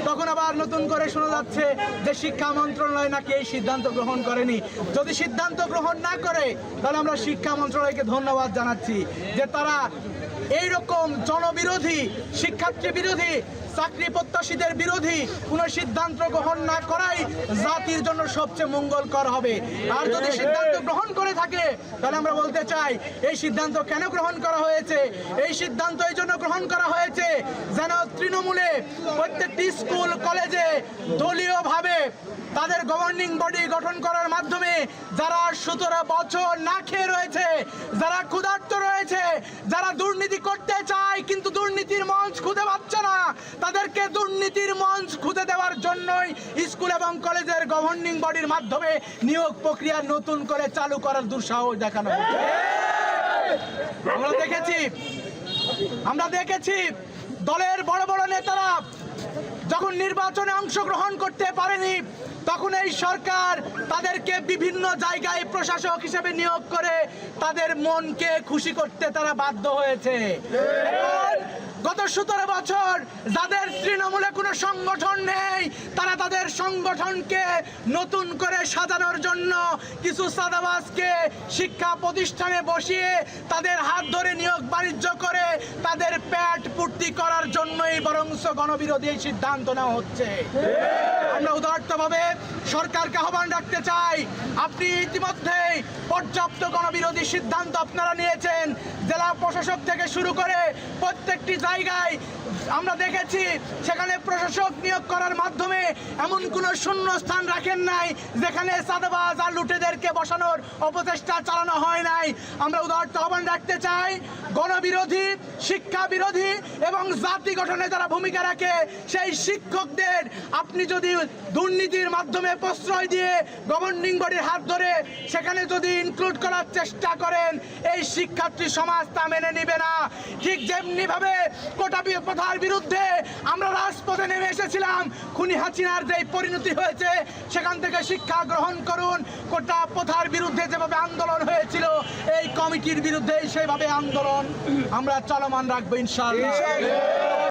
তখন আবার নতুন করে শোনা যাচ্ছে যে শিক্ষা মন্ত্রণালয় নাকি এই সিদ্ধান্ত গ্রহণ করেনি। যদি সিদ্ধান্ত গ্রহণ না করে তাহলে আমরা শিক্ষা মন্ত্রণালয়কে ধন্যবাদ জানাচ্ছি যে তারা এইরকম জনবিরোধী, শিক্ষার্থী বিরোধী, চাকরি প্রত্যাশীদের বিরোধী কোনো সিদ্ধান্ত গ্রহণ না করাই জাতির জন্য সবচেয়ে মঙ্গলকর হবে। আর যদি সিদ্ধান্ত গ্রহণ করে থাকে তাহলে আমরা বলতে চাই এই সিদ্ধান্ত কেন গ্রহণ করা হয়েছে। এই সিদ্ধান্ত এই জন্য গ্রহণ করা হয়েছে যেন তৃণমূলে প্রত্যেকটি স্কুল কলেজে দলীয়ভাবে তাদের গভর্নিং বডি গঠন করার মাধ্যমে যারা 17 বছর না খেয়ে রয়েছে, যারা ক্ষুধার্ত রয়েছে, যারা দুর্নীতি করতে চায় কিন্তু দুর্নীতির মঞ্চ খুঁজে পাচ্ছে না, তাদেরকে দুর্নীতির মঞ্চ খুঁজে দেওয়ার জন্যই স্কুল এবং কলেজের গভর্নিং বডির মাধ্যমে নিয়োগ প্রক্রিয়া নতুন করে চালু করার দুঃসাহস দেখানো হয়েছে। আমরা দেখেছি দলের বড় বড় নেতারা যখন নির্বাচনে অংশগ্রহণ করতে পারেনি তখন এই সরকার তাদেরকে বিভিন্ন জায়গায় প্রশাসক হিসেবে নিয়োগ করে তাদের মনকে খুশি করতে তারা বাধ্য হয়েছে। গত 17 বছর যাদের তৃণমূলে কোনো সংগঠন নেই তারা তাদের সংগঠনকে নতুন করে সাজানোর জন্য কিছু সাদাবাজকে শিক্ষা প্রতিষ্ঠানে বসিয়ে তাদের হাত ধরে নিয়োগ বাণিজ্য করে তাদের পেট পূর্তি করার জন্যই বরংস গণবিরোধী এই সিদ্ধান্ত নেওয়া হচ্ছে। আমরা উদারতভাবে সরকারকে আহ্বান রাখতে চাই, আপনি ইতিমধ্যেই পর্যাপ্ত গণবিরোধী সিদ্ধান্ত আপনারা নিয়েছেন। জেলা প্রশাসক থেকে শুরু করে প্রত্যেকটি জায়গায় আমরা দেখেছি সেখানে প্রশাসক নিয়োগ করার মাধ্যমে এমন কোনো শূন্য স্থান রাখেন নাই যেখানে সাদাবাজ আর লুটেদেরকে বসানোর অপচেষ্টা চালানো হয় নাই। আমরা উদারত আহ্বান রাখতে চাই, গণবিরোধী, শিক্ষা বিরোধী এবং জাতি গঠনে যারা ভূমিকা রাখে সেই শিক্ষকদের আপনি যদি দুর্নীতির মাধ্যমে প্রশ্রয় দিয়ে গভর্নিং বডির হাত ধরে সেখানে যদি ইনক্লুড করার চেষ্টা করেন এই শিক্ষার্থী সমাজ তা মেনে নিবে না। ঠিক যেমনিভাবে কোটা প্রথার বিরুদ্ধে আমরা রাজপথে নেমে এসেছিলাম, খুনি হাসিনার যে পরিণতি হয়েছে সেখান থেকে শিক্ষা গ্রহণ করুন। কোটা প্রথার বিরুদ্ধে যেভাবে আন্দোলন হয়েছিল এই কমিটির বিরুদ্ধে সেইভাবে আন্দোলন আমরা চলমান রাখবো ইনশাআল্লাহ।